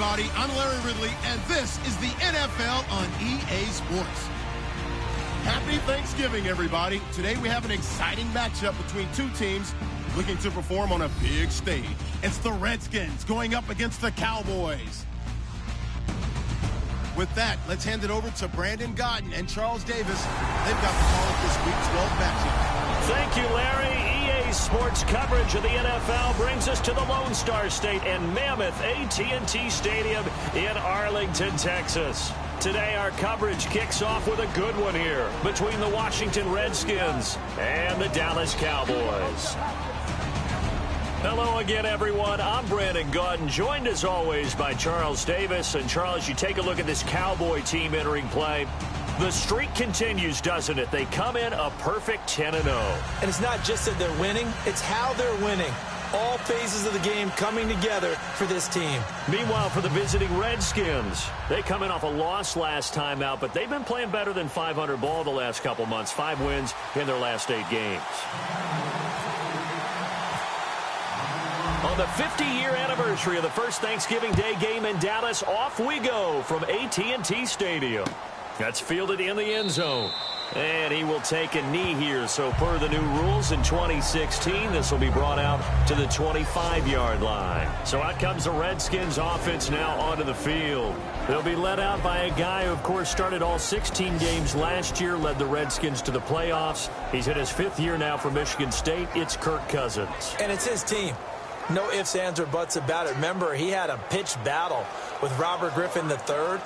everybody. I'm Larry Ridley, and this is the NFL on EA Sports. Happy Thanksgiving, everybody. Today we have an exciting matchup between two teams looking to perform on a big stage. It's the Redskins going up against the Cowboys. With that, let's hand it over to Brandon Godden and Charles Davis. They've got the call of this Week 12 matchup. Thank you, Larry. EA Sports coverage of the NFL brings us to the Lone Star State and Mammoth AT&T Stadium in Arlington, Texas. Today, our coverage kicks off with a good one here between the Washington Redskins and the Dallas Cowboys. Hello again, everyone. I'm Brandon Godden, joined as always by Charles Davis. And Charles, you take a look at this Cowboy team entering play. The streak continues, doesn't it? They come in a perfect 10-0. And it's not just that they're winning, it's how they're winning. All phases of the game coming together for this team. Meanwhile, for the visiting Redskins, they come in off a loss last time out, but they've been playing better than 500 ball the last couple months. 5 wins in their last 8 games. On the 50-year anniversary of the first Thanksgiving Day game in Dallas, off we go from AT&T Stadium. That's fielded in the end zone. And he will take a knee here. So per the new rules in 2016, this will be brought out to the 25-yard line. So out comes the Redskins offense now onto the field. They'll be led out by a guy who, of course, started all 16 games last year, led the Redskins to the playoffs. He's in his 5th year now for Michigan State. It's Kirk Cousins. And it's his team. No ifs, ands, or buts about it. Remember, he had a pitched battle with Robert Griffin III,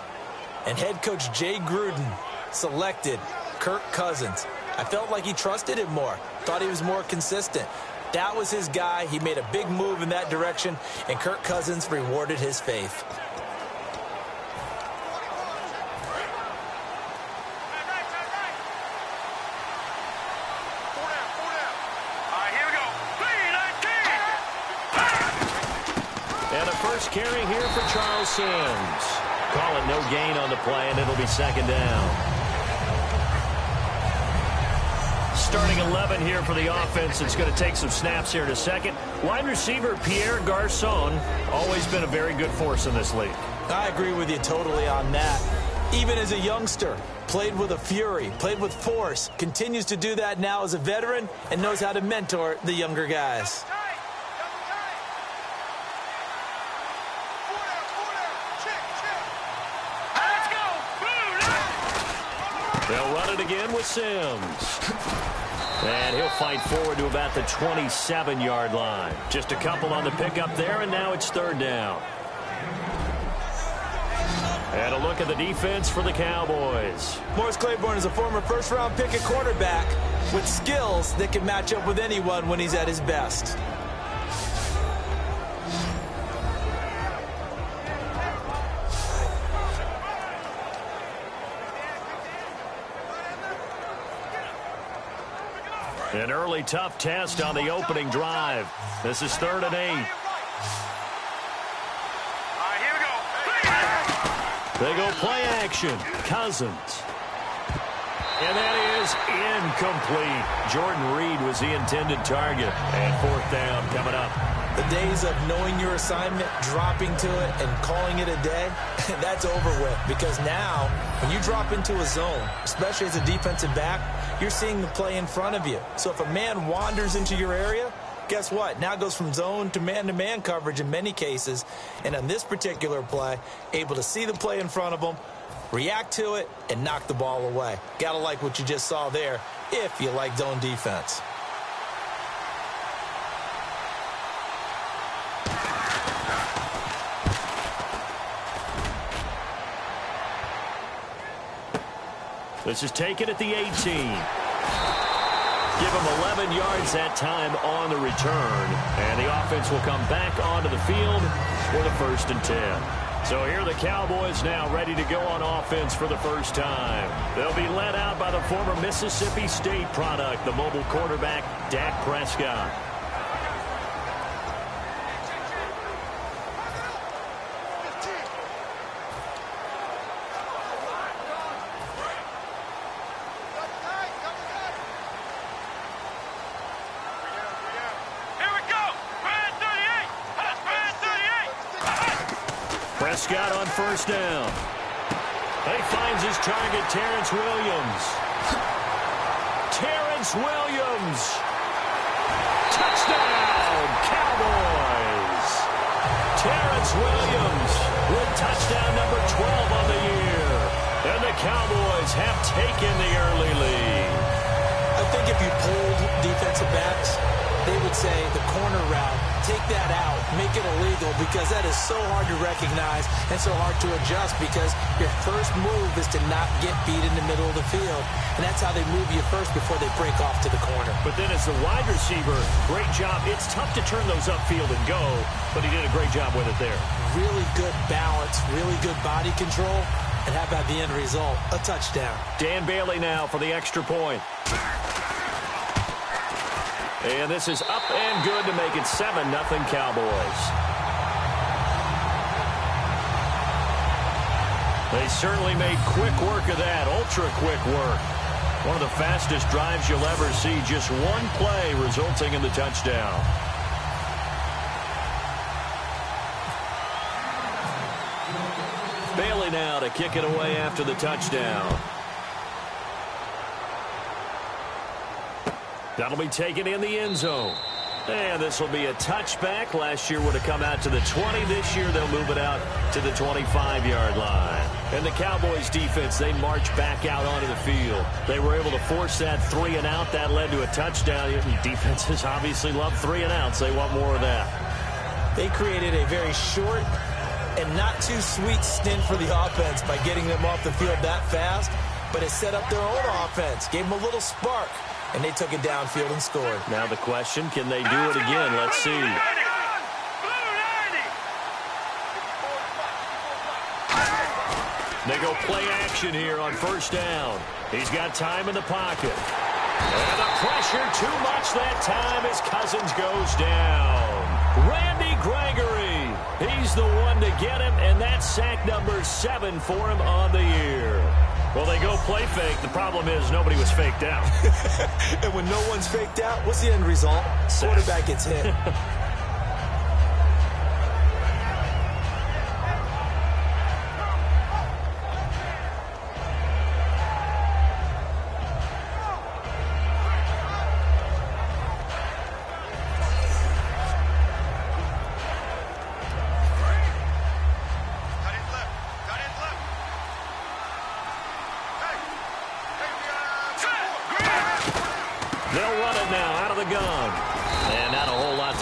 and head coach Jay Gruden selected Kirk Cousins. I felt like he trusted him more, thought he was more consistent. That was his guy. He made a big move in that direction, and Kirk Cousins rewarded his faith. And a first carry here for Charles Sims. Call it no gain on the play, and it'll be 2nd down. Starting 11 here for the offense. It's going to take some snaps here in a second. Wide receiver Pierre Garçon, always been a very good force in this league. I agree with you totally on that. Even as a youngster, played with a fury, played with force, continues to do that now as a veteran, and knows how to mentor the younger guys. They'll run it again with Sims. And he'll fight forward to about the 27-yard line. Just a couple on the pickup there, and now it's 3rd down. And a look at the defense for the Cowboys. Morris Claiborne is a former first-round pick at quarterback with skills that can match up with anyone when he's at his best. An early tough test on the opening drive. This is 3rd and 8. All right, here we go. They go play action. Cousins. And that is incomplete. Jordan Reed was the intended target. And 4th down coming up. The days of knowing your assignment, dropping to it, and calling it a day, that's over with. Because now, when you drop into a zone, especially as a defensive back, you're seeing the play in front of you. So if a man wanders into your area, guess what? Now it goes from zone to man-to-man coverage in many cases. And on this particular play, able to see the play in front of him, react to it, and knock the ball away. Gotta like what you just saw there if you like zone defense. This is taken at the 18. Give him 11 yards that time on the return. And the offense will come back onto the field for the 1st and 10. So here are the Cowboys now ready to go on offense for the first time. They'll be led out by the former Mississippi State product, the mobile quarterback, Dak Prescott. Prescott on first down. He finds his target, Terrence Williams. Terrence Williams. Touchdown, Cowboys. Terrence Williams with touchdown number 12 on the year. And the Cowboys have taken the early lead. I think if you polled defensive backs, they would say the corner route, take that out, make it illegal, because that is so hard to recognize and so hard to adjust, because your first move is to not get beat in the middle of the field. And that's how they move you first before they break off to the corner. But then as the wide receiver, great job. It's tough to turn those upfield and go, but he did a great job with it there. Really good balance, really good body control, and how about the end result? A touchdown. Dan Bailey now for the extra point. And this is up and good to make it 7-0 Cowboys. They certainly made quick work of that, ultra-quick work. One of the fastest drives you'll ever see, just one play resulting in the touchdown. Bailey now to kick it away after the touchdown. That'll be taken in the end zone. And this will be a touchback. Last year would have come out to the 20. This year they'll move it out to the 25-yard line. And the Cowboys defense, they march back out onto the field. They were able to force that 3-and-out. That led to a touchdown. Defenses obviously love 3-and-outs. They want more of that. They created a very short and not too sweet stint for the offense by getting them off the field that fast. But it set up their own offense, gave them a little spark. And they took it downfield and scored. Now the question, can they do it again? Let's see. They go play action here on first down. He's got time in the pocket. And the pressure too much that time as Cousins goes down. Randy Gregory. He's the one to get him, and that's sack number 7 for him on the year. Well, they go play fake. The problem is nobody was faked out. And when no one's faked out, what's the end result? Quarterback gets hit.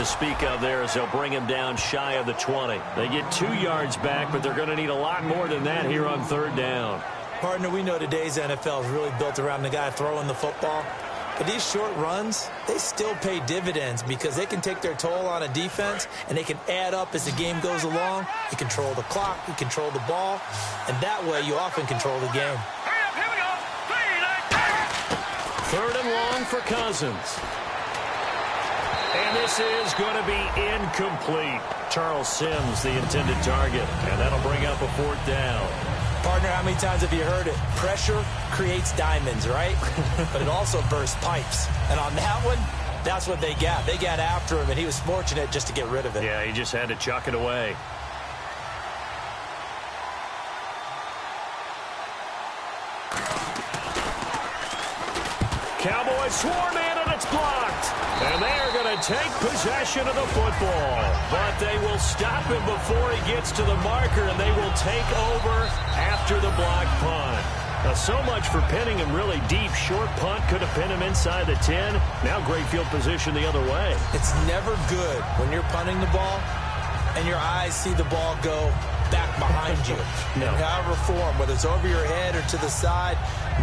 Speak of there as they'll bring him down shy of the 20. They get 2 yards back, but they're going to need a lot more than that here on third down. Partner, we know today's NFL is really built around the guy throwing the football. But these short runs, they still pay dividends because they can take their toll on a defense and they can add up as the game goes along. You control the clock, you control the ball, and that way you often control the game. Here we go. 3rd and long for Cousins. And this is going to be incomplete. Charles Sims, the intended target. And that'll bring up a 4th down. Partner, how many times have you heard it? Pressure creates diamonds, right? But it also bursts pipes. And on that one, that's what they got. They got after him, and he was fortunate just to get rid of it. Yeah, he just had to chuck it away. Cowboys swarm in, and it's blocked. And they are going to take possession of the football. But they will stop him before he gets to the marker, and they will take over after the block punt. Now, so much for pinning him really deep. Short punt could have pinned him inside the 10. Now great field position the other way. It's never good when you're punting the ball and your eyes see the ball go back behind you. No. In however form, whether it's over your head or to the side,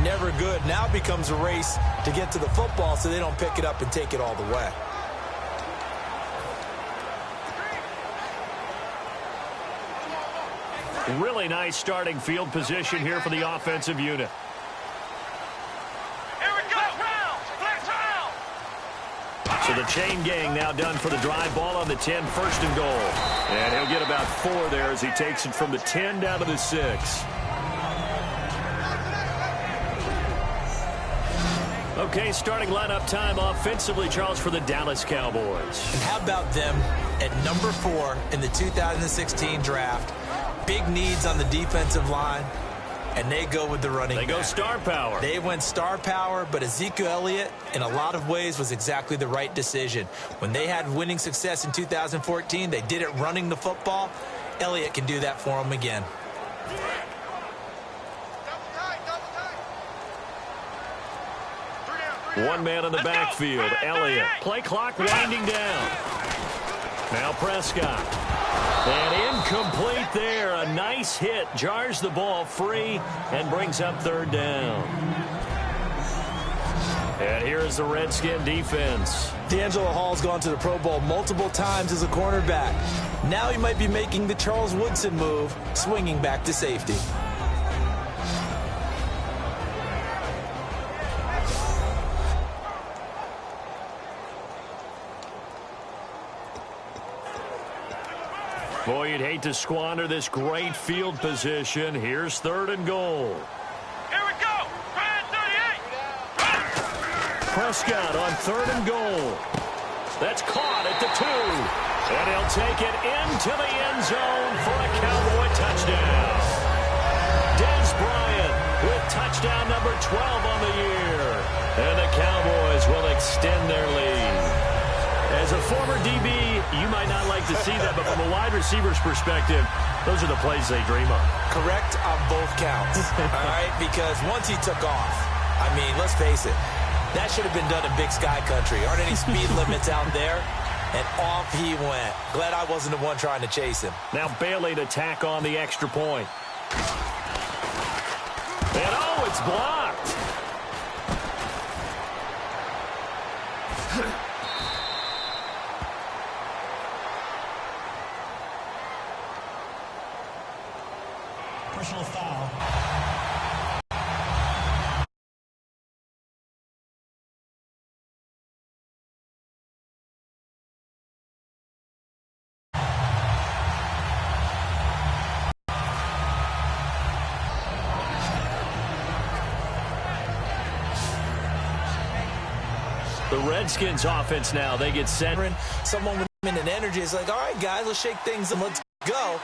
never good. Now it becomes a race to get to the football so they don't pick it up and take it all the way. Really nice starting field position here for the offensive unit. Here we go. Flex round. So the chain gang now done for the drive. Ball on the 10, 1st and goal. And he'll get about 4 there as he takes it from the 10 down to the 6. Okay, starting lineup time offensively, Charles, for the Dallas Cowboys. And how about them at number 4 in the 2016 draft? big needs on the defensive line, and they go with the running back. They go star power. They went star power, but Ezekiel Elliott, in a lot of ways, was exactly the right decision. When they had winning success in 2014, they did it running the football. Elliott can do that for them again. One man in the backfield, Elliott. Play clock winding down. Now Prescott. And incomplete there. A nice hit. Jars the ball free and brings up third down. And here is the Redskin defense. D'Angelo Hall's gone to the Pro Bowl multiple times as a cornerback. Now he might be making the Charles Woodson move, swinging back to safety. Boy, you'd hate to squander this great field position. Here's third and goal. Here we go. Brand 38. Prescott on third and goal. That's caught at the 2. And he'll take it into the end zone for a Cowboy touchdown. Des Bryant with touchdown number 12 on the year. And the Cowboys will extend their lead. As a former DB, you might not like to see that, but from a wide receiver's perspective, those are the plays they dream of. Correct on both counts, all right? Because once he took off, I mean, let's face it, that should have been done in Big Sky Country. Aren't any speed limits out there? And off he went. Glad I wasn't the one trying to chase him. Now Bailey to tack on the extra point. And oh, it's blocked. Personal foul. The Redskins offense now, they get set. Someone with an energy is like, all right, guys, let's shake things and let's go.